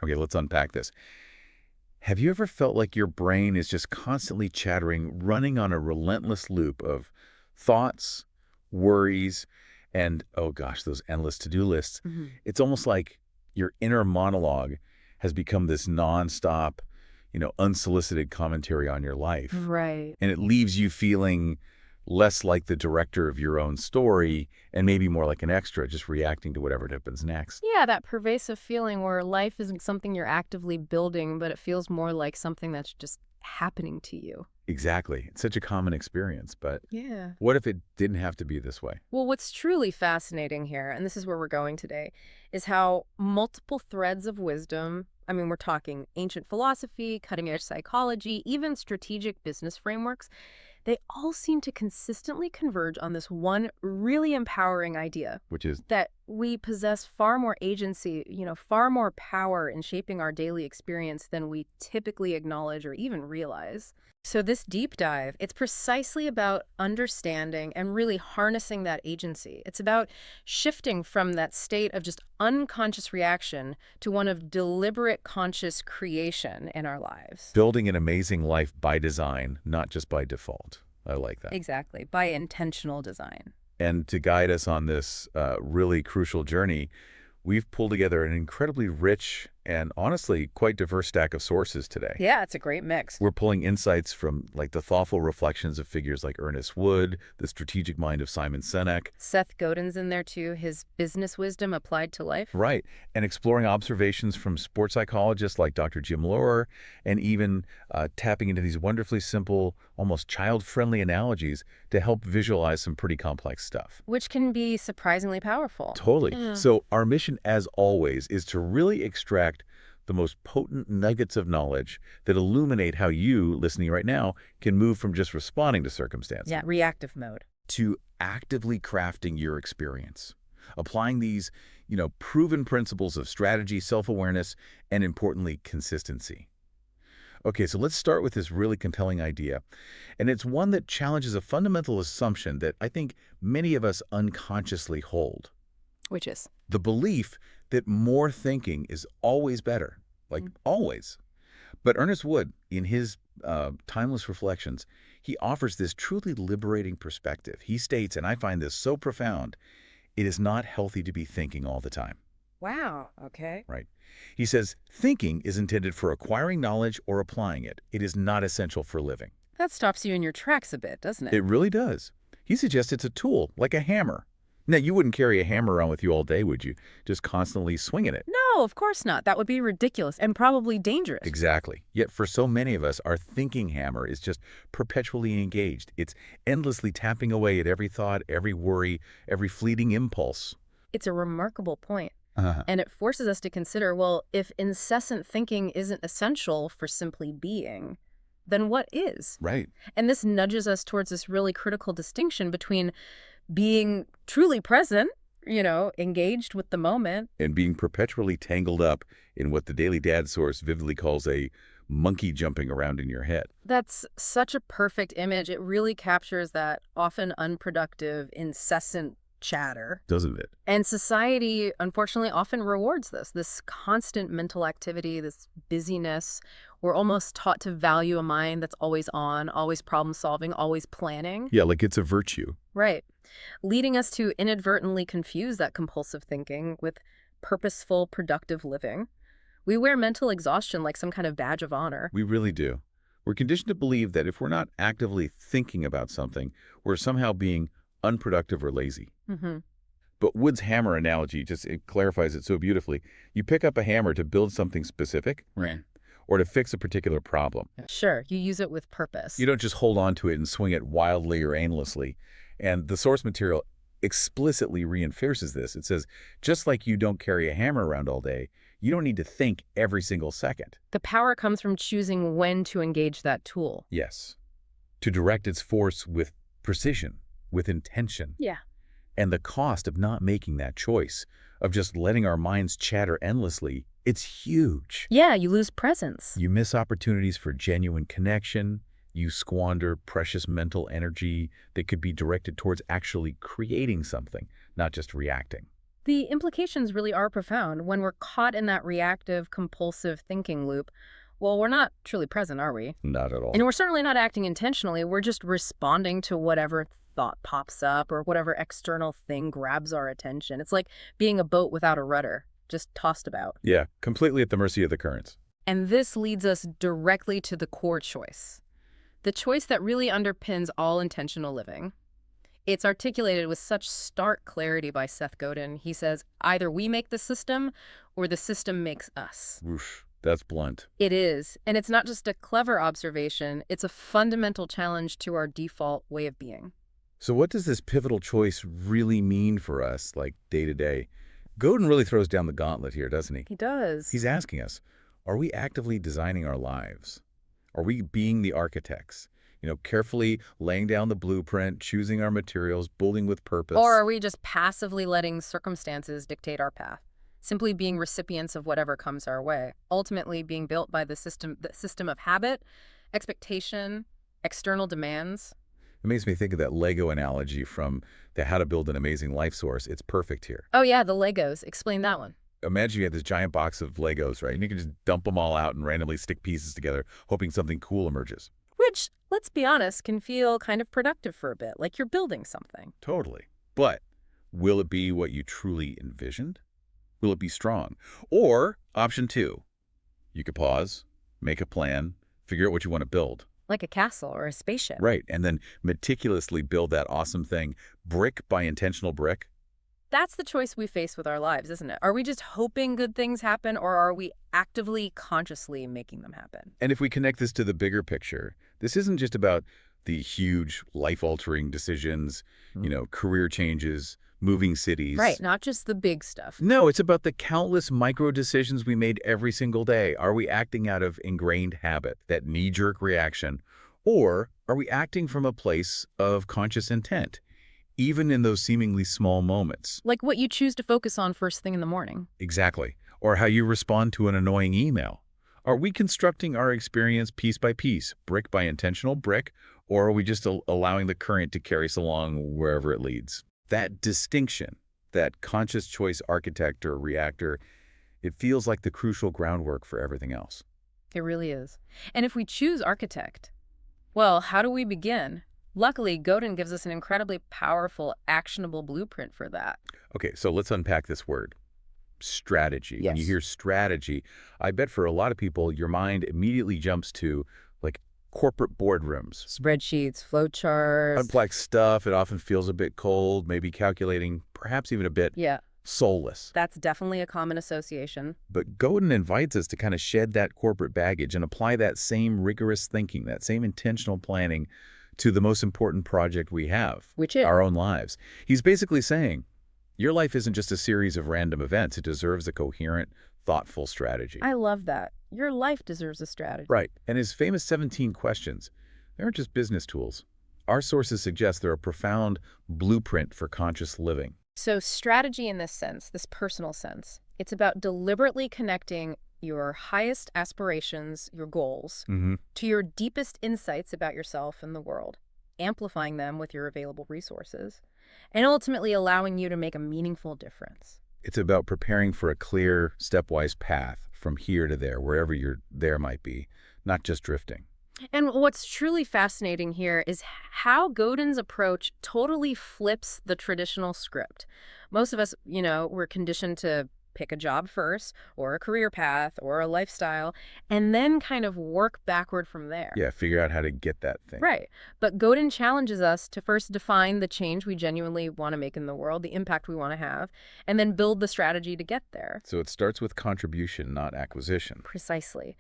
Okay, let's unpack this. Have you ever felt like your brain is just constantly chattering, running on a relentless loop of thoughts, worries, and, oh gosh, those endless to-do lists? Mhm. It's almost like your inner monologue has become this nonstop, unsolicited commentary on your life. Right. And it leaves you feeling less like the director of your own story and maybe more like an extra, just reacting to whatever happens next. Yeah, that pervasive feeling where life isn't something you're actively building, but it feels more like something that's just happening to you. Exactly. It's such a common experience, but Yeah. what if it didn't have to be this way? Well, what's truly fascinating here, and this is where we're going today, is how multiple threads of wisdom, I mean, we're talking ancient philosophy, cutting edge psychology, even strategic business frameworks, they all seem to consistently converge on this one really empowering idea Which is, that we possess far more agency, far more power in shaping our daily experience than we typically acknowledge or even realize. So this deep dive, it's precisely about understanding and really harnessing that agency. It's about shifting from that state of just unconscious reaction to one of deliberate conscious creation in our lives. building an amazing life by design, not just by default. I like that. Exactly, by intentional design. And to guide us on this really crucial journey, we've pulled together an incredibly rich and honestly quite diverse stack of sources today. Yeah, it's a great mix. We're pulling insights from like the thoughtful reflections of figures like Ernest Wood, the strategic mind of Simon Sinek, Seth Godin's in there too, his business wisdom applied to life. right, and exploring observations from sports psychologists like Dr. Jim Loehr, and even tapping into these wonderfully simple, almost child-friendly analogies to help visualize some pretty complex stuff. Which can be surprisingly powerful. Totally. Yeah. So our mission, as always, is to really extract the most potent nuggets of knowledge that illuminate how you, listening right now, can move from just responding to circumstances Yeah, reactive mode. to actively crafting your experience, applying these, proven principles of strategy, self-awareness, and importantly, consistency. Okay, so let's start with this really compelling idea. And it's one that challenges a fundamental assumption that I think many of us unconsciously hold. Which is? The belief that more thinking is always better, like always. But Ernest Wood, in his timeless reflections, he offers this truly liberating perspective. He states, and I find this so profound, it is not healthy to be thinking all the time, Wow, okay. right? He says, thinking is intended for acquiring knowledge or applying it. It is not essential for living. That stops you in your tracks a bit, doesn't it? It really does. He suggests it's a tool, like a hammer. Now, you wouldn't carry a hammer around with you all day, would you? Just constantly swinging it. No, of course not. That would be ridiculous and probably dangerous. Exactly. Yet for so many of us, our thinking hammer is just perpetually engaged. It's endlessly tapping away at every thought, every worry, every fleeting impulse. It's a remarkable point. Uh-huh. And it forces us to consider, well, if incessant thinking isn't essential for simply being, then what is? Right. And this nudges us towards this really critical distinction between being truly present, engaged with the moment. And being perpetually tangled up in what the Daily Dad source vividly calls a monkey jumping around in your head. That's such a perfect image. It really captures that often unproductive, incessant chatter. Doesn't it? And society, unfortunately, often rewards this constant mental activity, this busyness. We're almost taught to value a mind that's always on, always problem solving, always planning. Yeah, like it's a virtue. Right. Leading us to inadvertently confuse that compulsive thinking with purposeful, productive living. We wear mental exhaustion like some kind of badge of honor. We really do. We're conditioned to believe that if we're not actively thinking about something, we're somehow being unproductive or lazy. Hmm. But Wood's hammer analogy it clarifies it so beautifully. You pick up a hammer to build something specific, right, or to fix a particular problem. Sure, you use it with purpose. You don't just hold on to it and swing it wildly or aimlessly. And the source material explicitly reinforces this. It says, just like you don't carry a hammer around all day, you don't need to think every single second. The power comes from choosing when to engage that tool. Yes. To direct its force with precision, with intention. Yeah. And the cost of not making that choice, of just letting our minds chatter endlessly, it's huge. Yeah, you lose presence. You miss opportunities for genuine connection. You squander precious mental energy that could be directed towards actually creating something, not just reacting. The implications really are profound. When we're caught in that reactive, compulsive thinking loop, well, we're not truly present, are we? Not at all. And we're certainly not acting intentionally. We're just responding to whatever thought pops up or whatever external thing grabs our attention. It's like being a boat without a rudder, just tossed about. Yeah, completely at the mercy of the currents. And this leads us directly to the core choice, the choice that really underpins all intentional living. It's articulated with such stark clarity by Seth Godin. He says, either we make the system or the system makes us. Oof, that's blunt. It is. And it's not just a clever observation. It's a fundamental challenge to our default way of being. So what does this pivotal choice really mean for us, like day to day? Godin really throws down the gauntlet here, doesn't he? He does. He's asking us, are we actively designing our lives? Are we being the architects? Carefully laying down the blueprint, choosing our materials, building with purpose. Or are we just passively letting circumstances dictate our path? Simply being recipients of whatever comes our way, ultimately being built by the system of habit, expectation, external demands. It makes me think of that Lego analogy from the How to Build an Amazing Life source. It's perfect here. Oh yeah, the Legos. Explain that one. Imagine you have this giant box of Legos, right? And you can just dump them all out and randomly stick pieces together, hoping something cool emerges. Which, let's be honest, can feel kind of productive for a bit, like you're building something. Totally. But will it be what you truly envisioned? Will it be strong? Or option 2, you could pause, make a plan, figure out what you want to build. Like a castle or a spaceship. Right, and then meticulously build that awesome thing, brick by intentional brick. That's the choice we face with our lives, isn't it? Are we just hoping good things happen, or are we actively, consciously making them happen? And if we connect this to the bigger picture, this isn't just about the huge life-altering decisions, career changes, moving cities. Right, not just the big stuff. No, it's about the countless micro decisions we made every single day. Are we acting out of ingrained habit, that knee-jerk reaction, or are we acting from a place of conscious intent, even in those seemingly small moments? Like what you choose to focus on first thing in the morning. Exactly. Or how you respond to an annoying email. Are we constructing our experience piece by piece, brick by intentional brick, or are we just allowing the current to carry us along wherever it leads? That distinction, that conscious choice architect or reactor, it feels like the crucial groundwork for everything else. It really is. And if we choose architect, well, how do we begin? Luckily, Godin gives us an incredibly powerful, actionable blueprint for that. Okay, so let's unpack this word. Strategy. Yes. When you hear strategy, I bet for a lot of people, your mind immediately jumps to like corporate boardrooms. Spreadsheets, flowcharts. Complex stuff. It often feels a bit cold, maybe calculating, perhaps even a bit Yeah, soulless. that's definitely a common association. But Godin invites us to kind of shed that corporate baggage and apply that same rigorous thinking, that same intentional planning to the most important project we have, Which is? our own lives. He's basically saying, your life isn't just a series of random events. It deserves a coherent, thoughtful strategy. I love that. Your life deserves a strategy. Right. And his famous 17 questions, they aren't just business tools. Our sources suggest they're a profound blueprint for conscious living. So strategy in this sense, this personal sense, it's about deliberately connecting your highest aspirations, your goals, to your deepest insights about yourself and the world, amplifying them with your available resources, and ultimately allowing you to make a meaningful difference. It's about preparing for a clear, stepwise path from here to there, wherever your there might be, not just drifting. And what's truly fascinating here is how Godin's approach totally flips the traditional script. Most of us, we're conditioned to pick a job first, or a career path, or a lifestyle, and then kind of work backward from there. Yeah, figure out how to get that thing. Right. But Godin challenges us to first define the change we genuinely want to make in the world, the impact we want to have, and then build the strategy to get there. So it starts with contribution, not acquisition. Precisely.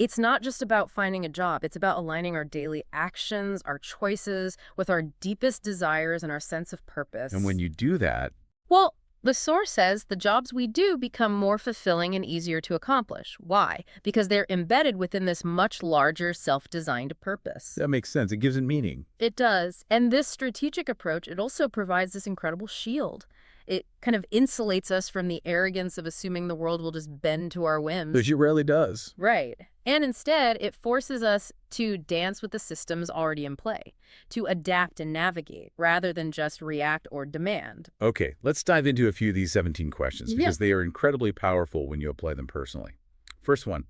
It's not just about finding a job. It's about aligning our daily actions, our choices, with our deepest desires and our sense of purpose. And when you do that, Well, the source says the jobs we do become more fulfilling and easier to accomplish. Why? Because they're embedded within this much larger self-designed purpose. that makes sense. It gives it meaning. It does. And this strategic approach, it also provides this incredible shield. It kind of insulates us from the arrogance of assuming the world will just bend to our whims. Which it rarely does. Right. And instead, it forces us to dance with the systems already in play, to adapt and navigate rather than just react or demand. Okay, let's dive into a few of these 17 questions Yeah. because they are incredibly powerful when you apply them personally. First one,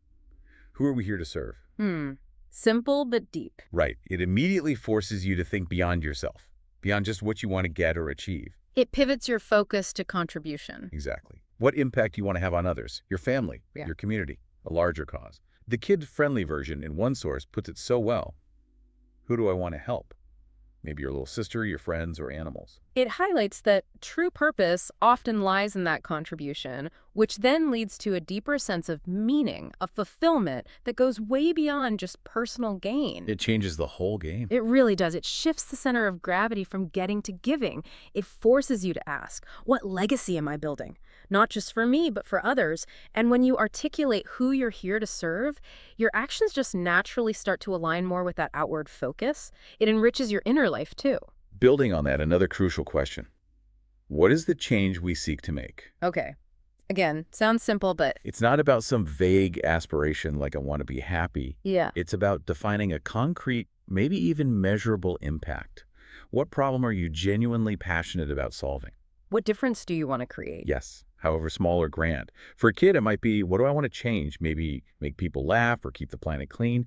who are we here to serve? Hmm. Simple but deep. Right. It immediately forces you to think beyond yourself, beyond just what you want to get or achieve. It pivots your focus to contribution. Exactly. What impact you want to have on others, your family, Yeah. your community, a larger cause. The kid-friendly version in one source puts it so well. Who do I want to help? Maybe your little sister, your friends, or animals. It highlights that true purpose often lies in that contribution, which then leads to a deeper sense of meaning, of fulfillment that goes way beyond just personal gain. It changes the whole game. It really does. It shifts the center of gravity from getting to giving. It forces you to ask, what legacy am I building? Not just for me, but for others. And when you articulate who you're here to serve, your actions just naturally start to align more with that outward focus. It enriches your inner life, too. Building on that, another crucial question. What is the change we seek to make? Okay. Again, sounds simple, but It's not about some vague aspiration like I want to be happy. yeah. It's about defining a concrete, maybe even measurable impact. What problem are you genuinely passionate about solving? What difference do you want to create? Yes, however small or grand. For a kid, it might be, what do I want to change? Maybe make people laugh or keep the planet clean.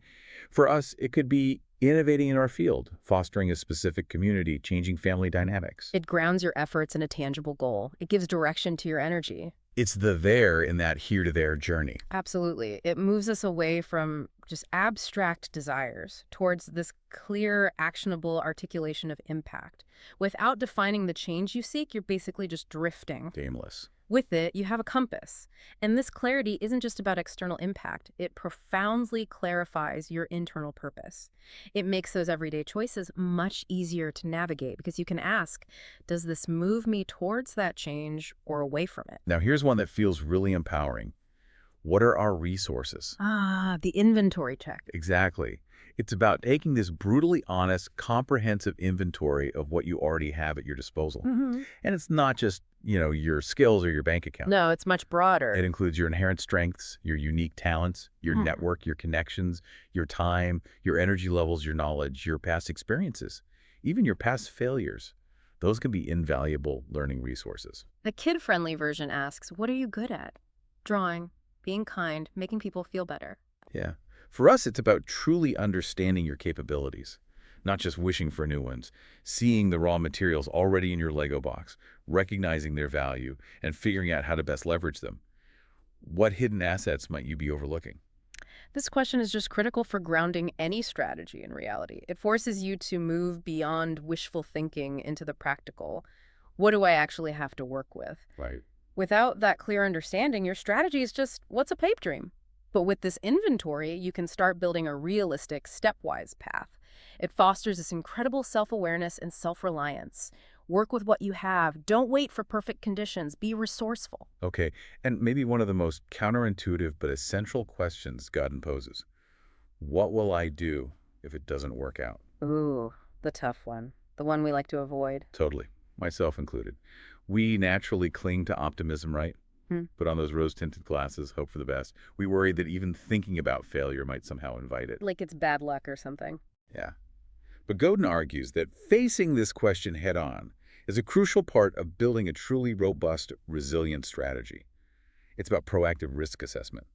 For us, it could be innovating in our field, fostering a specific community, changing family dynamics. It grounds your efforts in a tangible goal. It gives direction to your energy. It's the there in that here to there journey. Absolutely. It moves us away from just abstract desires towards this clear, actionable articulation of impact. Without defining the change you seek, you're basically just drifting. Aimless. With it, you have a compass. And this clarity isn't just about external impact. It profoundly clarifies your internal purpose. It makes those everyday choices much easier to navigate because you can ask, does this move me towards that change or away from it? Now, here's one that feels really empowering. What are our resources? Ah, the inventory check. Exactly. It's about taking this brutally honest, comprehensive inventory of what you already have at your disposal. Mm-hmm. And it's not just, your skills or your bank account. No, it's much broader. It includes your inherent strengths, your unique talents, your Hmm. network, your connections, your time, your energy levels, your knowledge, your past experiences, even your past failures. Those can be invaluable learning resources. The kid-friendly version asks, what are you good at? Drawing, being kind, making people feel better. Yeah. For us, it's about truly understanding your capabilities, not just wishing for new ones, seeing the raw materials already in your Lego box, recognizing their value, and figuring out how to best leverage them. What hidden assets might you be overlooking? This question is just critical for grounding any strategy in reality. It forces you to move beyond wishful thinking into the practical. What do I actually have to work with? Right. Without that clear understanding, your strategy is just, what's a pipe dream? But with this inventory, you can start building a realistic, stepwise path. It fosters this incredible self-awareness and self-reliance. Work with what you have. Don't wait for perfect conditions. Be resourceful. Okay, and maybe one of the most counterintuitive but essential questions God poses. What will I do if it doesn't work out? Ooh, the tough one. The one we like to avoid. Totally, myself included. We naturally cling to optimism, right? Put on those rose-tinted glasses, hope for the best. We worry that even thinking about failure might somehow invite it. Like it's bad luck or something. Yeah. But Godin argues that facing this question head-on is a crucial part of building a truly robust, resilient strategy. It's about proactive risk assessment,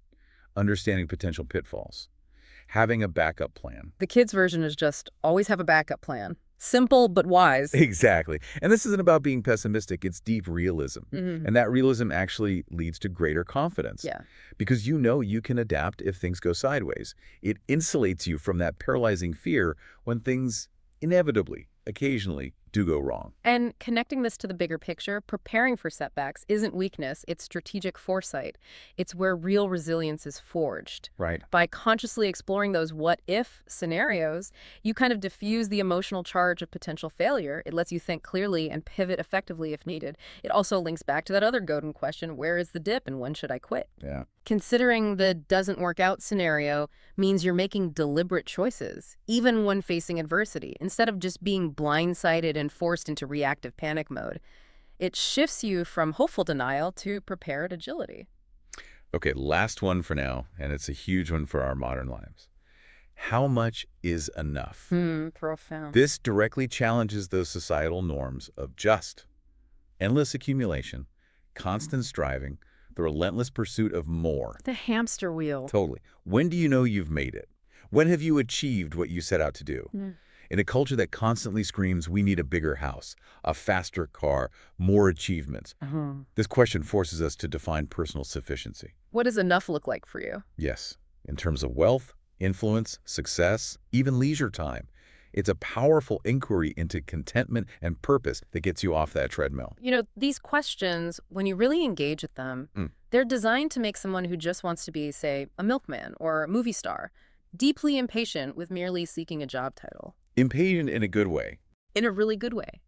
understanding potential pitfalls, having a backup plan. The kids' version is just always have a backup plan. Simple but wise. Exactly. And this isn't about being pessimistic, it's deep realism. Mhm. And that realism actually leads to greater confidence. Yeah. Because you know you can adapt if things go sideways. It insulates you from that paralyzing fear when things inevitably, occasionally, do go wrong. And connecting this to the bigger picture, preparing for setbacks isn't weakness, it's strategic foresight. It's where real resilience is forged. Right. By consciously exploring those what-if scenarios, you kind of diffuse the emotional charge of potential failure. It lets you think clearly and pivot effectively if needed. It also links back to that other Godin question, where is the dip and when should I quit? Yeah. Considering the doesn't work out scenario means you're making deliberate choices, even when facing adversity, instead of just being blindsided and forced into reactive panic mode. It shifts you from hopeful denial to prepared agility. Okay, last one for now, and it's a huge one for our modern lives. How much is enough? Profound. This directly challenges those societal norms of just, endless accumulation, constant striving, the relentless pursuit of more. The hamster wheel. Totally. When do you know you've made it? When have you achieved what you set out to do? In a culture that constantly screams, we need a bigger house, a faster car, more achievements, this question forces us to define personal sufficiency. What does enough look like for you? Yes, in terms of wealth, influence, success, even leisure time. It's a powerful inquiry into contentment and purpose that gets you off that treadmill. These questions, when you really engage with them, they're designed to make someone who just wants to be, say, a milkman or a movie star, deeply impatient with merely seeking a job title. Impatient in a good way. In a really good way.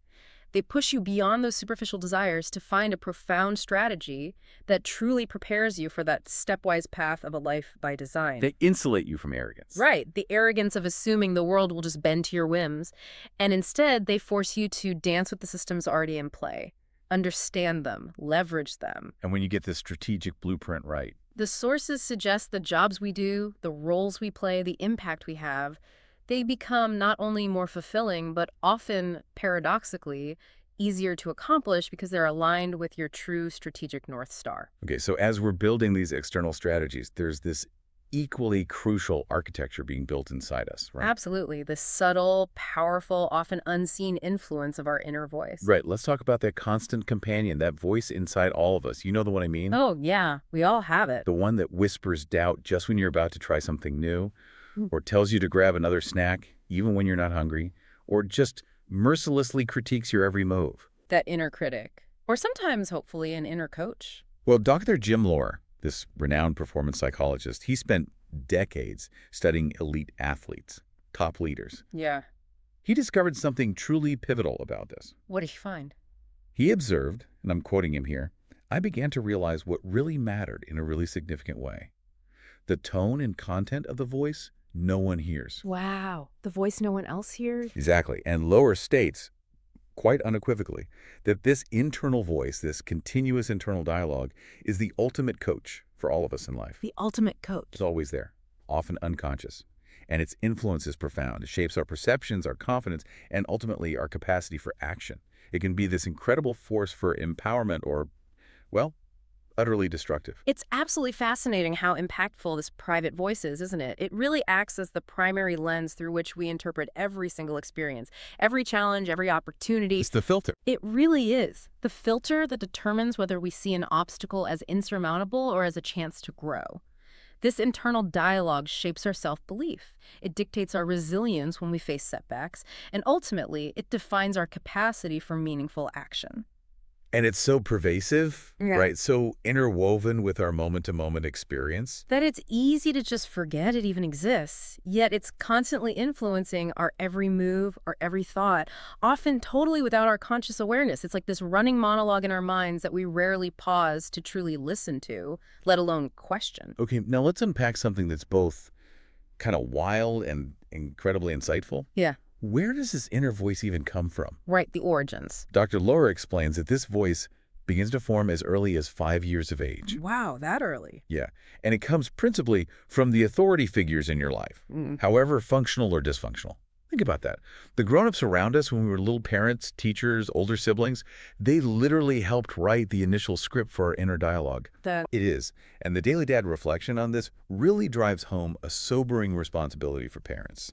They push you beyond those superficial desires to find a profound strategy that truly prepares you for that stepwise path of a life by design. They insulate you from arrogance. Right, the arrogance of assuming the world will just bend to your whims. And instead, they force you to dance with the systems already in play, understand them, leverage them. And when you get this strategic blueprint right, The sources suggest the jobs we do, the roles we play, the impact we have, they become not only more fulfilling, but often, paradoxically, easier to accomplish because they're aligned with your true strategic North Star. okay, so as we're building these external strategies, there's this equally crucial architecture being built inside us, right? Absolutely. The subtle, powerful, often unseen influence of our inner voice. Right, let's talk about that constant companion, that voice inside all of us. You know the one I mean? Oh, yeah. We all have it. The one that whispers doubt just when you're about to try something new, or tells you to grab another snack even when you're not hungry, or just mercilessly critiques your every move. That inner critic. Or sometimes, hopefully, an inner coach. Well, Dr. Jim Loehr, this renowned performance psychologist, he spent decades studying elite athletes, top leaders. Yeah. He discovered something truly pivotal about this. What did he find? He observed, and I'm quoting him here, I began to realize what really mattered in a really significant way. The tone and content of the voice no one hears. Wow. The voice no one else hears? Exactly. And Loehr states, quite unequivocally, that this internal voice, this continuous internal dialogue, is the ultimate coach for all of us in life. The ultimate coach. It's always there, often unconscious. And its influence is profound. It shapes our perceptions, our confidence, and ultimately our capacity for action. It can be this incredible force for empowerment or, well, utterly destructive. It's absolutely fascinating how impactful this private voice is, isn't it? It really acts as the primary lens through which we interpret every single experience, every challenge, every opportunity. It's the filter. It really is. The filter that determines whether we see an obstacle as insurmountable or as a chance to grow. This internal dialogue shapes our self-belief. It dictates our resilience when we face setbacks, and ultimately, it defines our capacity for meaningful action. And it's so pervasive, Yeah. right? So interwoven with our moment-to-moment experience. That it's easy to just forget it even exists, yet it's constantly influencing our every move, our every thought, often totally without our conscious awareness. It's like this running monologue in our minds that we rarely pause to truly listen to, let alone question. Okay, now let's unpack something that's both kind of wild and incredibly insightful. Yeah. Where does this inner voice even come from? Right, the origins. Dr. Loehr explains that this voice begins to form as early as 5 years of age. Wow, that early. Yeah, and it comes principally from the authority figures in your life, however functional or dysfunctional. Think about that. The grown-ups around us when we were little parents, teachers, older siblings, they literally helped write the initial script for our inner dialogue. That It is. And the Daily Dad reflection on this really drives home a sobering responsibility for parents.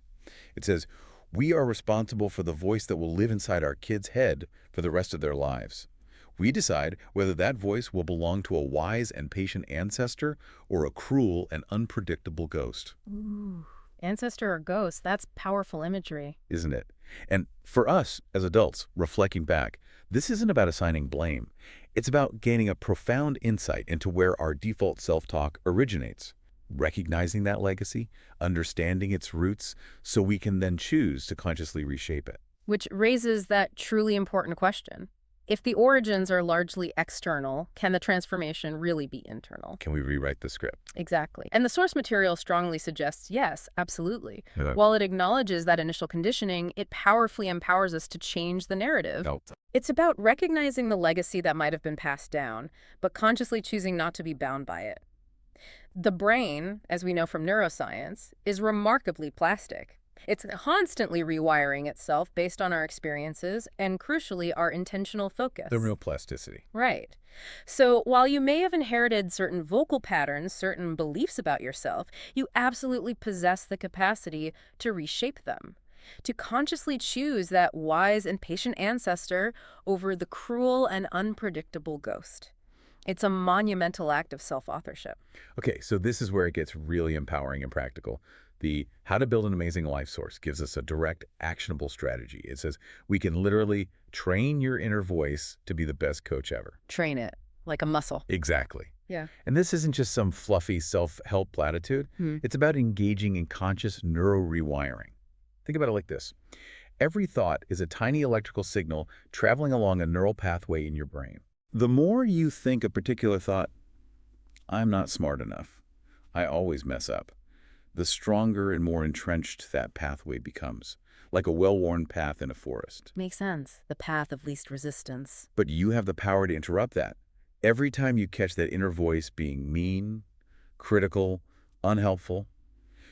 It says, we are responsible for the voice that will live inside our kids' head for the rest of their lives. We decide whether that voice will belong to a wise and patient ancestor or a cruel and unpredictable ghost. Ooh. Ancestor or ghost, that's powerful imagery. Isn't it? And for us as adults, reflecting back, this isn't about assigning blame. It's about gaining a profound insight into where our default self-talk originates, recognizing that legacy, understanding its roots, so we can then choose to consciously reshape it. Which raises that truly important question. If the origins are largely external, can the transformation really be internal? Can we rewrite the script? Exactly. And the source material strongly suggests yes, absolutely. Yeah. While it acknowledges that initial conditioning, it powerfully empowers us to change the narrative. No. It's about recognizing the legacy that might have been passed down, but consciously choosing not to be bound by it. The brain, as we know from neuroscience, is remarkably plastic. It's constantly rewiring itself based on our experiences and, crucially, our intentional focus. The real plasticity. Right. So while you may have inherited certain vocal patterns, certain beliefs about yourself, you absolutely possess the capacity to reshape them, to consciously choose that wise and patient ancestor over the cruel and unpredictable ghost. It's a monumental act of self-authorship. Okay, so this is where it gets really empowering and practical. The How to Build an Amazing Life source gives us a direct, actionable strategy. It says we can literally train your inner voice to be the best coach ever. Train it like a muscle. Exactly. Yeah. And this isn't just some fluffy self-help platitude. It's about engaging in conscious neuro-rewiring. Think about it like this. Every thought is a tiny electrical signal traveling along a neural pathway in your brain. The more you think a particular thought, I'm not smart enough, I always mess up, the stronger and more entrenched that pathway becomes, like a well-worn path in a forest. Makes sense. The path of least resistance. But you have the power to interrupt that. Every time you catch that inner voice being mean, critical, unhelpful,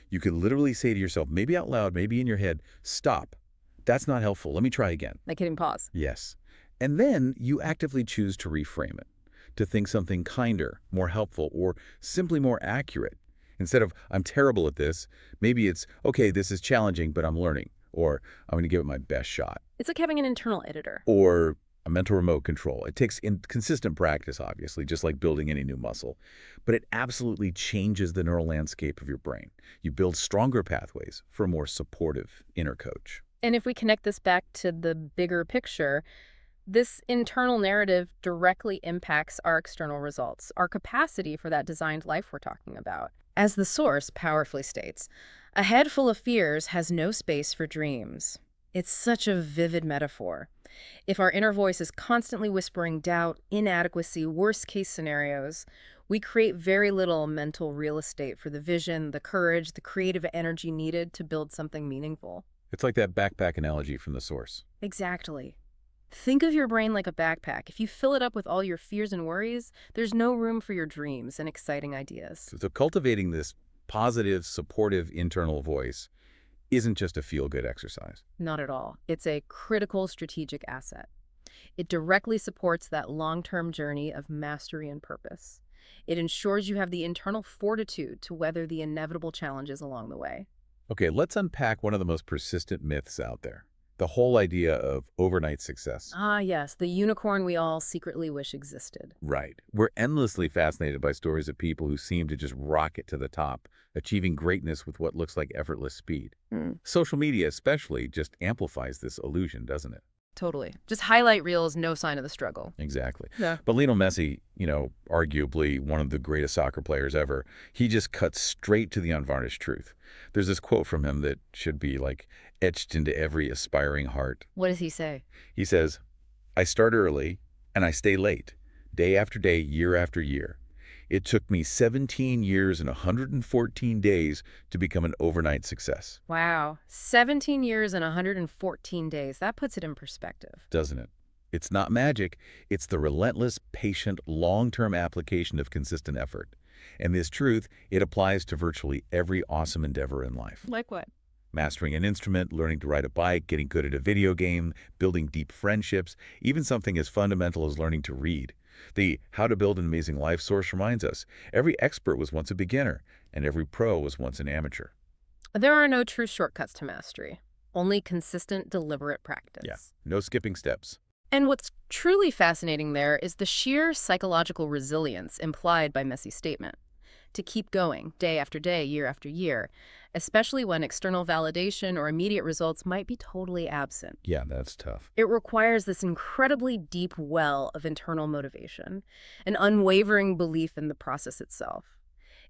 you could literally say to yourself, maybe out loud, maybe in your head, stop. That's not helpful. Let me try again. Like hitting pause. Yes. And then you actively choose to reframe it, to think something kinder, more helpful, or simply more accurate. Instead of, I'm terrible at this, maybe it's, okay, this is challenging, but I'm learning. Or, I'm going to give it my best shot. It's like having an internal editor. Or a mental remote control. It takes consistent practice, obviously, just like building any new muscle. But it absolutely changes the neural landscape of your brain. You build stronger pathways for a more supportive inner coach. And if we connect this back to the bigger picture, this internal narrative directly impacts our external results, our capacity for that designed life we're talking about. As the source powerfully states, a head full of fears has no space for dreams. It's such a vivid metaphor. If our inner voice is constantly whispering doubt, inadequacy, worst-case scenarios, we create very little mental real estate for the vision, the courage, the creative energy needed to build something meaningful. It's like that backpack analogy from the source. Exactly. Think of your brain like a backpack. If you fill it up with all your fears and worries, there's no room for your dreams and exciting ideas. So cultivating this positive, supportive internal voice isn't just a feel-good exercise. Not at all. It's a critical strategic asset. It directly supports that long-term journey of mastery and purpose. It ensures you have the internal fortitude to weather the inevitable challenges along the way. Okay, let's unpack one of the most persistent myths out there. The whole idea of overnight success. Ah, yes, the unicorn we all secretly wish existed. Right. We're endlessly fascinated by stories of people who seem to just rocket to the top, achieving greatness with what looks like effortless speed. Social media especially just amplifies this illusion, doesn't it? Totally. Just highlight reels, no sign of the struggle. Exactly. Yeah. But Lionel Messi, arguably one of the greatest soccer players ever, he just cuts straight to the unvarnished truth. There's this quote from him that should be like etched into every aspiring heart. What does he say? He says, I start early and I stay late, day after day, year after year. It took me 17 years and 114 days to become an overnight success. Wow. 17 years and 114 days. That puts it in perspective. Doesn't it? It's not magic. It's the relentless, patient, long-term application of consistent effort. And this truth, it applies to virtually every awesome endeavor in life. Like what? Mastering an instrument, learning to ride a bike, getting good at a video game, building deep friendships, even something as fundamental as learning to read. The How to Build an Amazing Life source reminds us, every expert was once a beginner, and every pro was once an amateur. There are no true shortcuts to mastery, only consistent, deliberate practice. Yeah, no skipping steps. And what's truly fascinating there is the sheer psychological resilience implied by Messi's statement. To keep going, day after day, year after year, especially when external validation or immediate results might be totally absent. Yeah, that's tough. It requires this incredibly deep well of internal motivation, an unwavering belief in the process itself.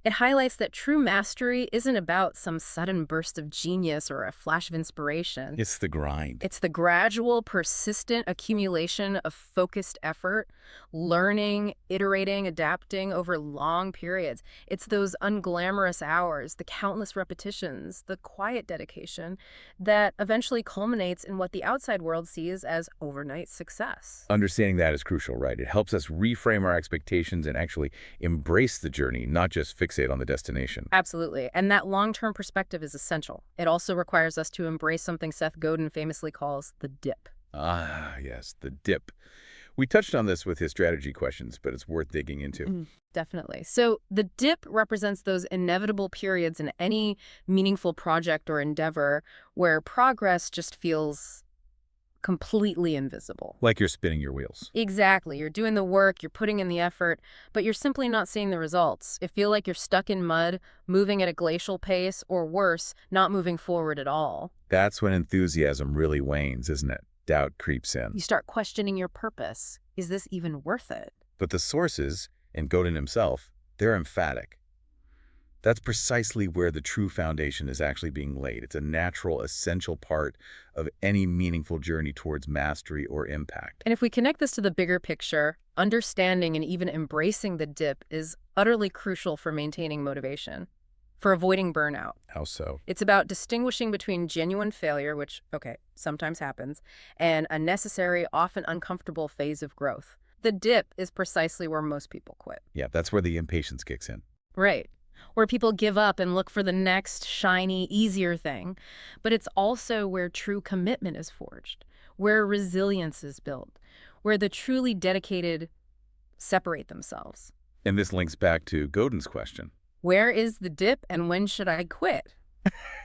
It highlights that true mastery isn't about some sudden burst of genius or a flash of inspiration. It's the grind. It's the gradual, persistent accumulation of focused effort, learning, iterating, adapting over long periods. It's those unglamorous hours, the countless repetitions, the quiet dedication that eventually culminates in what the outside world sees as overnight success. Understanding that is crucial, right? It helps us reframe our expectations and actually embrace the journey, not just fixate fixate on the destination. Absolutely. And that long-term perspective is essential. It also requires us to embrace something Seth Godin famously calls the dip. Ah, yes, the dip. We touched on this with his strategy questions, but it's worth digging into. Definitely. So the dip represents those inevitable periods in any meaningful project or endeavor where progress just feels completely invisible. Like you're spinning your wheels. Exactly. You're doing the work, you're putting in the effort, but you're simply not seeing the results. It feels like you're stuck in mud, moving at a glacial pace, or worse, not moving forward at all. That's when enthusiasm really wanes, isn't it? Doubt creeps in. You start questioning your purpose. Is this even worth it? But the sources, and Godin himself, they're emphatic. That's precisely where the true foundation is actually being laid. It's a natural, essential part of any meaningful journey towards mastery or impact. And if we connect this to the bigger picture, understanding and even embracing the dip is utterly crucial for maintaining motivation, for avoiding burnout. How so? It's about distinguishing between genuine failure, which, okay, sometimes happens, and a necessary, often uncomfortable phase of growth. The dip is precisely where most people quit. Yeah, that's where the impatience kicks in. Right. Where people give up and look for the next shiny, easier thing. But it's also where true commitment is forged, where resilience is built, where the truly dedicated separate themselves. And this links back to Godin's question. Where is the dip and when should I quit?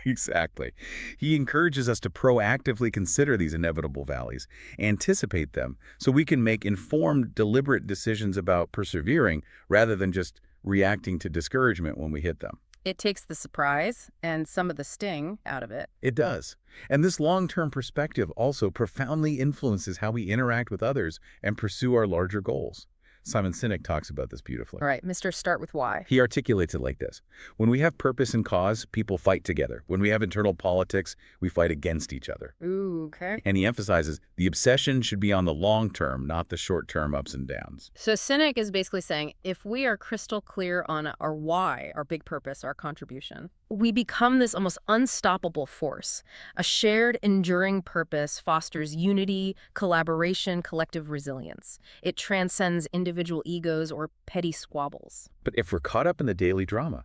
Exactly. He encourages us to proactively consider these inevitable valleys, anticipate them, so we can make informed, deliberate decisions about persevering rather than just reacting to discouragement when we hit them. It takes the surprise and some of the sting out of it. It does. And this long-term perspective also profoundly influences how we interact with others and pursue our larger goals. Simon Sinek talks about this beautifully. All right, Mr. Start with why. He articulates it like this. When we have purpose and cause, people fight together. When we have internal politics, we fight against each other. Ooh, okay. And he emphasizes the obsession should be on the long term, not the short term ups and downs. So Sinek is basically saying if we are crystal clear on our why, our big purpose, our contribution, we become this almost unstoppable force. A shared, enduring purpose fosters unity, collaboration, collective resilience. It transcends individual egos or petty squabbles. But if we're caught up in the daily drama,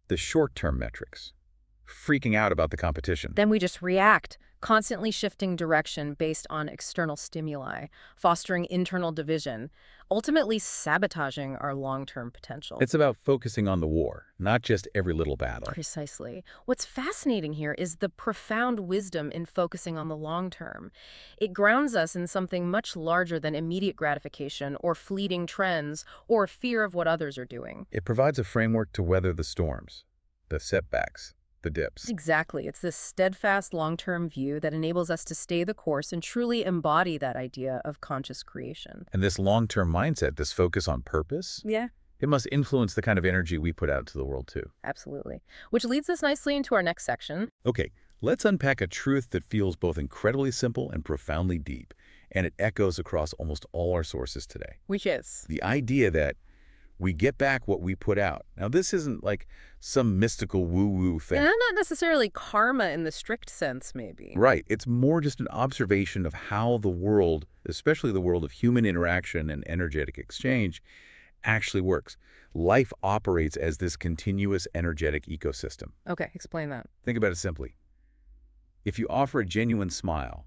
the short-term metrics, freaking out about the competition, Then we just react, constantly shifting direction based on external stimuli, fostering internal division, ultimately sabotaging our long-term potential. it's about focusing on the war, not just every little battle. Precisely. What's fascinating here is the profound wisdom in focusing on the long term. It grounds us in something much larger than immediate gratification or fleeting trends or fear of what others are doing. It provides a framework to weather the storms, the setbacks, the dips. Exactly. It's this steadfast long-term view that enables us to stay the course and truly embody that idea of conscious creation. And this long-term mindset, this focus on purpose, Yeah, it must influence the kind of energy we put out to the world too. absolutely. Which leads us nicely into our next section. Okay, let's unpack a truth that feels both incredibly simple and profoundly deep, and it echoes across almost all our sources today. Which is? The idea that we get back what we put out. Now, this isn't like some mystical woo-woo thing. And not necessarily karma in the strict sense, maybe. Right. It's more just an observation of how the world, especially the world of human interaction and energetic exchange, actually works. Life operates as this continuous energetic ecosystem. Okay, explain that. Think about it simply. If you offer a genuine smile,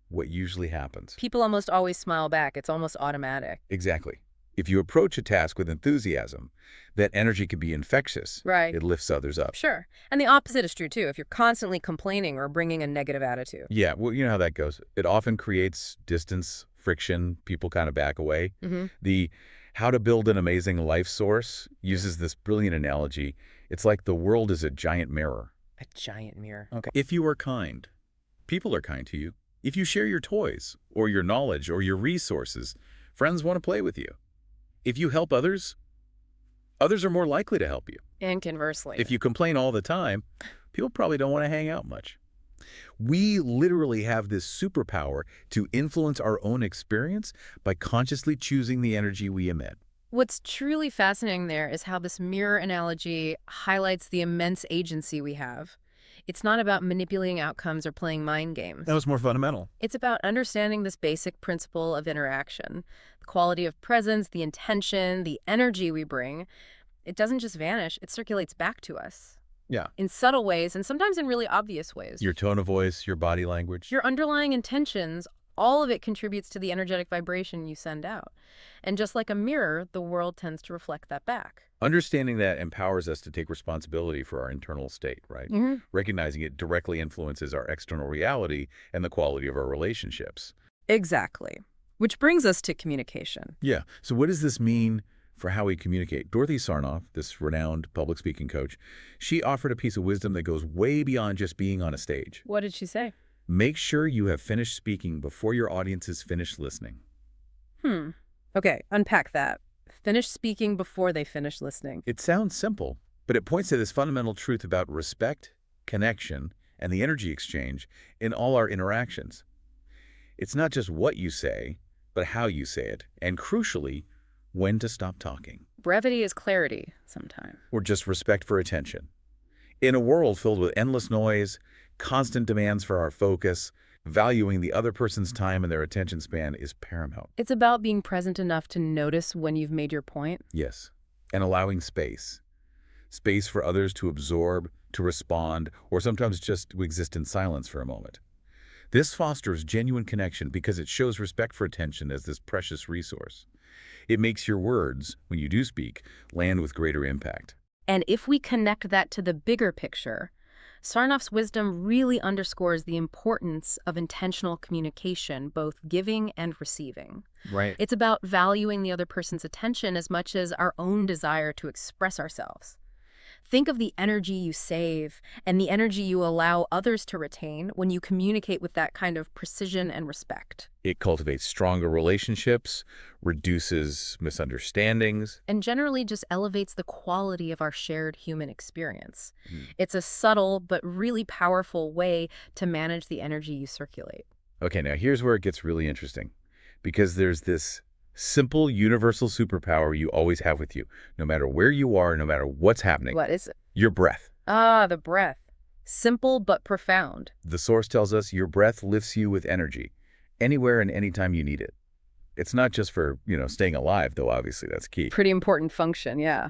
what usually happens? People almost always smile back. It's almost automatic. Exactly. If you approach a task with enthusiasm, that energy can be infectious. Right. It lifts others up. Sure. And the opposite is true, too, if you're constantly complaining or bringing a negative attitude. Yeah, well, you know how that goes. It often creates distance, friction, people kind of back away. The How to Build an Amazing Life source uses this brilliant analogy. It's like the world is a giant mirror. A giant mirror. Okay. If you are kind, people are kind to you. If you share your toys or your knowledge or your resources, friends want to play with you. If you help others, others are more likely to help you. And conversely. If you complain all the time, people probably don't want to hang out much. We literally have this superpower to influence our own experience by consciously choosing the energy we emit. What's truly fascinating there is how this mirror analogy highlights the immense agency we have. It's not about manipulating outcomes or playing mind games. That was more fundamental. It's about understanding this basic principle of interaction, the quality of presence, the intention, the energy we bring. it doesn't just vanish, it circulates back to us Yeah. in subtle ways and sometimes in really obvious ways. Your tone of voice, your body language. Your underlying intentions, all of it contributes to the energetic vibration you send out. And just like a mirror, the world tends to reflect that back. Understanding that empowers us to take responsibility for our internal state, right? Recognizing it directly influences our external reality and the quality of our relationships. Exactly. Which brings us to communication. Yeah. So what does this mean for how we communicate? Dorothy Sarnoff, this renowned public speaking coach, she offered a piece of wisdom that goes way beyond just being on a stage. What did she say? Make sure you have finished speaking before your audience is finished listening. Okay, unpack that. Finish speaking before they finish listening. It sounds simple, but it points to this fundamental truth about respect, connection, and the energy exchange in all our interactions. It's not just what you say, but how you say it, and crucially, when to stop talking. Brevity is clarity sometimes. Or just respect for attention. In a world filled with endless noise, constant demands for our focus, valuing the other person's time and their attention span is paramount. It's about being present enough to notice when you've made your point. Yes, and allowing space. Space for others to absorb, to respond, or sometimes just to exist in silence for a moment. This fosters genuine connection because it shows respect for attention as this precious resource. It makes your words, when you do speak, land with greater impact. And if we connect that to the bigger picture, Sarnoff's wisdom really underscores the importance of intentional communication, both giving and receiving. Right. It's about valuing the other person's attention as much as our own desire to express ourselves. Think of the energy you save and the energy you allow others to retain when you communicate with that kind of precision and respect. It cultivates stronger relationships, reduces misunderstandings. And generally just elevates the quality of our shared human experience. It's a subtle but really powerful way to manage the energy you circulate. Okay, now here's where it gets really interesting. Because there's this simple, universal superpower you always have with you, no matter where you are, no matter what's happening. What is it? Your breath. Ah, the breath. Simple but profound. The source tells us your breath lifts you with energy, anywhere and anytime you need it. It's not just for, staying alive, though obviously that's key. Pretty important function, yeah.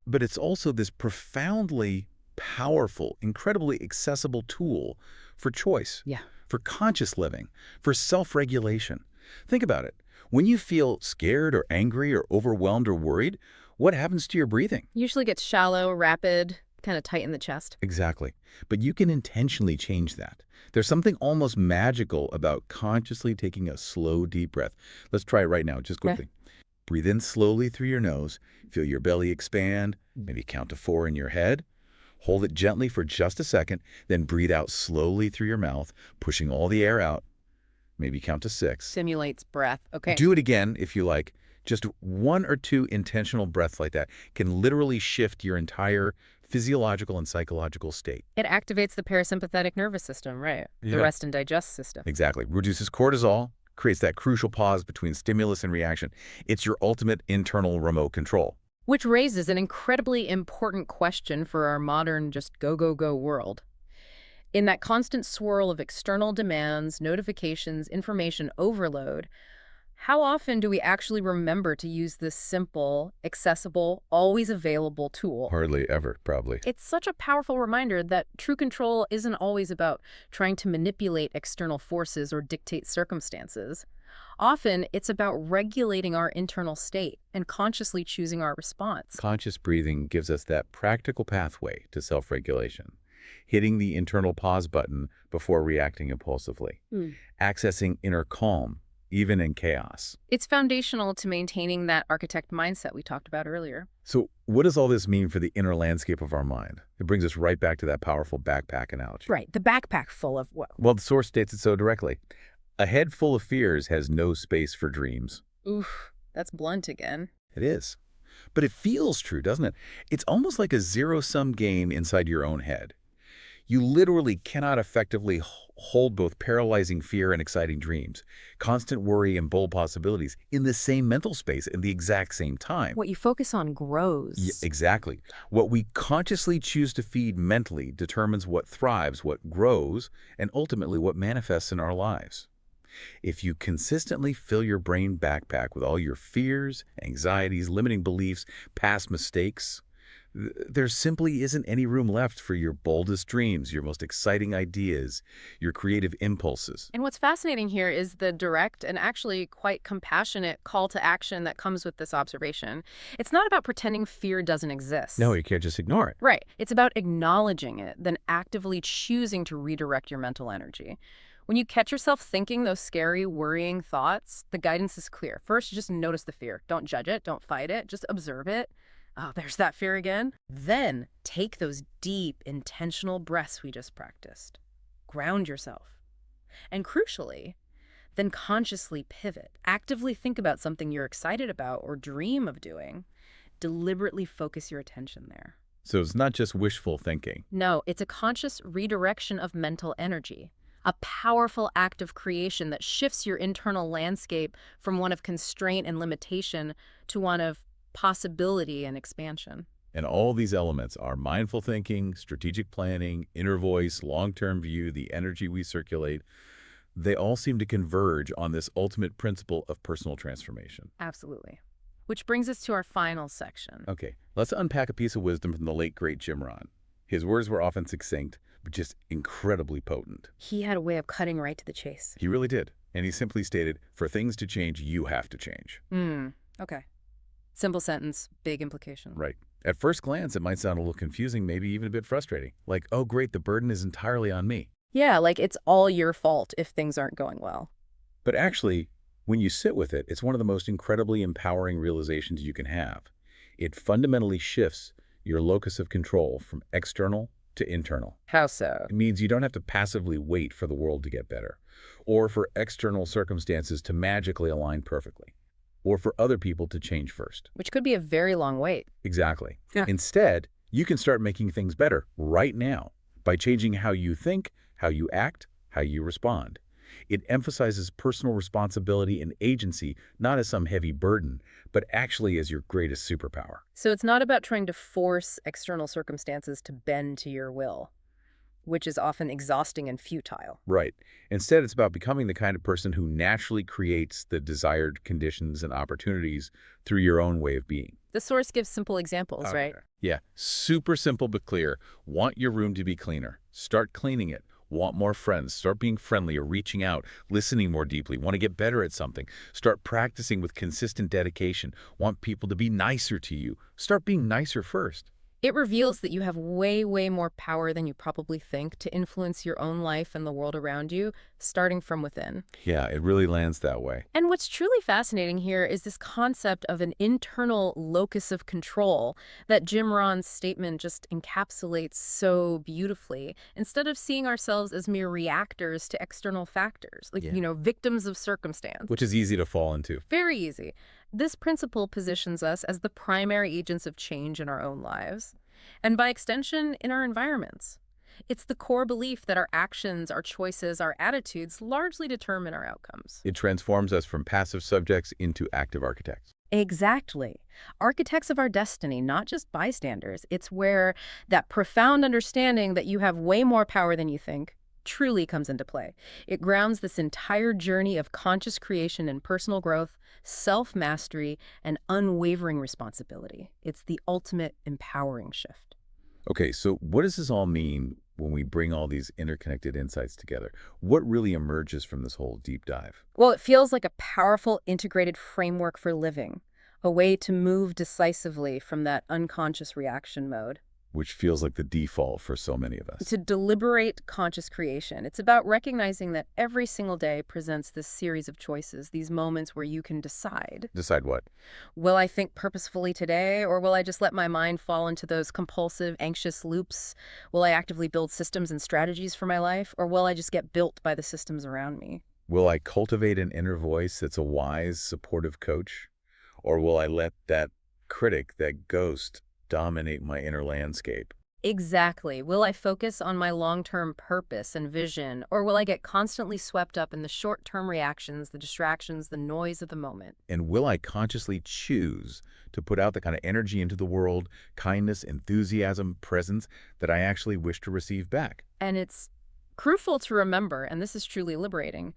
But it's also this profoundly powerful, incredibly accessible tool for choice, Yeah. for conscious living, for self-regulation. Think about it. When you feel scared or angry or overwhelmed or worried, what happens to your breathing? Usually gets shallow, rapid, kind of tight in the chest. Exactly. But you can intentionally change that. There's something almost magical about consciously taking a slow, deep breath. Let's try it right now, just quickly. Breathe in slowly through your nose. Feel your belly expand. Maybe count to 4 in your head. Hold it gently for just a second. Then breathe out slowly through your mouth, pushing all the air out. Maybe count to 6. Simulates breath. Okay. Do it again if you like. Just 1 or 2 intentional breaths like that can literally shift your entire physiological and psychological state. It activates the parasympathetic nervous system, right? The Yeah. rest and digest system. Exactly. Reduces cortisol, creates that crucial pause between stimulus and reaction. It's your ultimate internal remote control. Which raises an incredibly important question for our modern just go, go, go world. In that constant swirl of external demands, notifications, information overload, how often do we actually remember to use this simple, accessible, always available tool? Hardly ever, probably. It's such a powerful reminder that true control isn't always about trying to manipulate external forces or dictate circumstances. Often, it's about regulating our internal state and consciously choosing our response. Conscious breathing gives us that practical pathway to self-regulation. Hitting the internal pause button before reacting impulsively. Accessing inner calm, even in chaos. It's foundational to maintaining that architect mindset we talked about earlier. So what does all this mean for the inner landscape of our mind? It brings us right back to that powerful backpack analogy. Right, the backpack full of what? Well, the source states it so directly. A head full of fears has no space for dreams. Oof, that's blunt again. It is. But it feels true, doesn't it? It's almost like a zero-sum game inside your own head. You literally cannot effectively hold both paralyzing fear and exciting dreams, constant worry and bold possibilities in the same mental space at the exact same time. What you focus on grows. Yeah, exactly. What we consciously choose to feed mentally determines what thrives, what grows, and ultimately what manifests in our lives. If you consistently fill your brain backpack with all your fears, anxieties, limiting beliefs, past mistakes, There simply isn't any room left for your boldest dreams, your most exciting ideas, your creative impulses. And what's fascinating here is the direct and actually quite compassionate call to action that comes with this observation. It's not about pretending fear doesn't No, exist. you can't just ignore it. Right. It's about acknowledging it, then actively choosing to redirect your mental energy. When you catch yourself thinking those scary, worrying thoughts, the guidance is clear. First, just notice the fear. Don't judge it. Don't fight it. Just observe it. Oh, there's that fear again. Then take those deep, intentional breaths we just practiced. Ground yourself. And crucially, then consciously pivot. Actively think about something you're excited about or dream of doing. Deliberately focus your attention there. So it's not just wishful thinking. No, it's a conscious redirection of mental energy, a powerful act of creation that shifts your internal landscape from one of constraint and limitation to one of possibility and expansion. And all these elements are mindful thinking, strategic planning, inner voice, long-term view, the energy we circulate. They all seem to converge on this ultimate principle of personal transformation. Absolutely. Which brings us to our final section. Okay, let's unpack a piece of wisdom from the late, great Jim Rohn. His words were often succinct, but just incredibly potent. He had a way of cutting right to the chase. He really did. And he simply stated, for things to change, you have to change. Okay. Simple sentence, big implication. Right. At first glance, it might sound a little confusing, maybe even a bit frustrating. Like, oh, great, the burden is entirely on me. Yeah, like it's all your fault if things aren't going well. But actually, when you sit with it, it's one of the most incredibly empowering realizations you can have. It fundamentally shifts your locus of control from external to internal. How so? It means you don't have to passively wait for the world to get better, or for external circumstances to magically align perfectly, or for other people to change first. Which could be a very long wait. Exactly. Yeah. Instead, you can start making things better right now by changing how you think, how you act, how you respond. It emphasizes personal responsibility and agency, not as some heavy burden, but actually as your greatest superpower. So it's not about trying to force external circumstances to bend to your will, which is often exhausting and futile. Right. Instead, it's about becoming the kind of person who naturally creates the desired conditions and opportunities through your own way of being. The source gives simple examples, right? Yeah. Super simple but clear. Want your room to be cleaner. Start cleaning it. Want more friends. Start being friendly or reaching out, listening more deeply. Want to get better at something. Start practicing with consistent dedication. Want people to be nicer to you. Start being nicer first. It reveals that you have way, way more power than you probably think to influence your own life and the world around you, starting from within. Yeah, it really lands that way. And what's truly fascinating here is this concept of an internal locus of control that Jim Rohn's statement just encapsulates so beautifully. Instead of seeing ourselves as mere reactors to external factors, like, Yeah. Victims of circumstance. Which is easy to fall into. Very easy. This principle positions us as the primary agents of change in our own lives, and by extension, in our environments. It's the core belief that our actions, our choices, our attitudes largely determine our outcomes. It transforms us from passive subjects into active architects. Exactly. Architects of our destiny, not just bystanders. It's where that profound understanding that you have way more power than you think truly comes into play. It grounds this entire journey of conscious creation and personal growth, self-mastery, and unwavering responsibility. It's the ultimate empowering shift. Okay, so what does this all mean when we bring all these interconnected insights together? What really emerges from this whole deep dive? Well, it feels like a powerful integrated framework for living, a way to move decisively from that unconscious reaction mode. Which feels like the default for so many of us. To deliberate conscious creation. It's about recognizing that every single day presents this series of choices, these moments where you can decide. Decide what? Will I think purposefully today, or will I just let my mind fall into those compulsive, anxious loops? Will I actively build systems and strategies for my life, or will I just get built by the systems around me? Will I cultivate an inner voice that's a wise, supportive coach? Or will I let that critic, that ghost, dominate my inner landscape? Exactly. Will I focus on my long-term purpose and vision, or will I get constantly swept up in the short-term reactions, the distractions, the noise of the moment? And will I consciously choose to put out the kind of energy into the world, kindness, enthusiasm, presence that I actually wish to receive back? And it's crucial to remember, and this is truly liberating,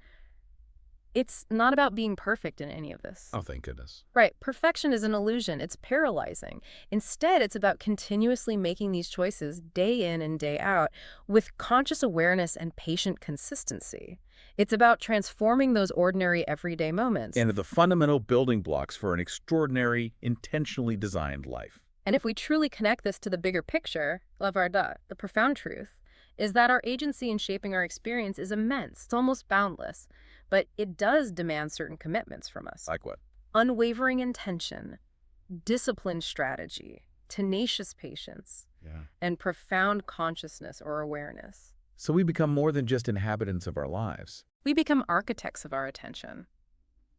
It's not about being perfect in any of this. Oh, thank goodness. Right. Perfection is an illusion. It's paralyzing. Instead, it's about continuously making these choices day in and day out with conscious awareness and patient consistency. It's about transforming those ordinary everyday moments. And the fundamental building blocks for an extraordinary, intentionally designed life. And if we truly connect this to the bigger picture, La Verdad, the profound truth, is that our agency in shaping our experience is immense. It's almost boundless. But it does demand certain commitments from us. Like what? Unwavering intention, disciplined strategy, tenacious patience, Yeah. and profound consciousness or awareness. So we become more than just inhabitants of our lives. We become architects of our attention,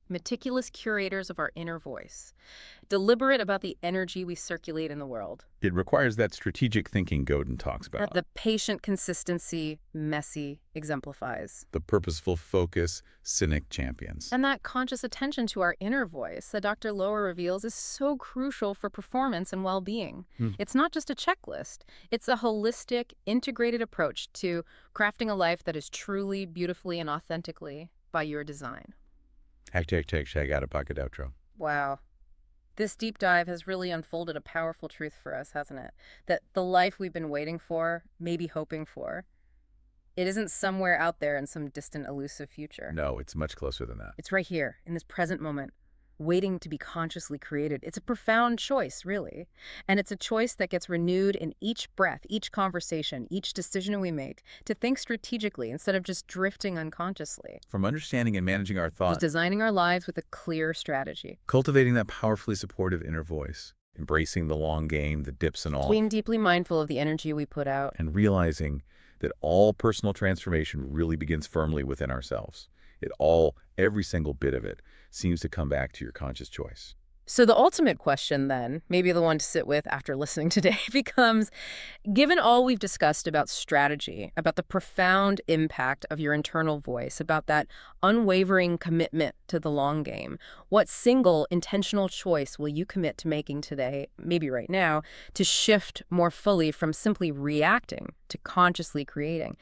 meticulous curators of our inner voice, deliberate about the energy we circulate in the world. It requires that strategic thinking Godin talks That about. the patient consistency Messi exemplifies. The purposeful focus Cynic champions. And that conscious attention to our inner voice that Dr. Lower reveals is so crucial for performance and well-being. It's not just a checklist. It's a holistic, integrated approach to crafting a life that is truly, beautifully, and authentically by your design. Hashtag out of pocket outro. Wow. This deep dive has really unfolded a powerful truth for us, hasn't it? That the life we've been waiting for, maybe hoping for, it isn't somewhere out there in some distant, elusive future. No, it's much closer than that. It's right here, in this present moment, waiting to be consciously created. It's a profound choice, really. And it's a choice that gets renewed in each breath, each conversation, each decision we make, to think strategically instead of just drifting unconsciously. From understanding and managing our thoughts, Just designing our lives with a clear strategy. cultivating that powerfully supportive inner voice, embracing the long game, the dips and all, Being deeply mindful of the energy we put out. and realizing that all personal transformation really begins firmly within ourselves. Every single bit of it seems to come back to your conscious choice. So the ultimate question then, maybe the one to sit with after listening today, becomes, given all we've discussed about strategy, about the profound impact of your internal voice, about that unwavering commitment to the long game, what single intentional choice will you commit to making today, maybe right now, to shift more fully from simply reacting to consciously creating?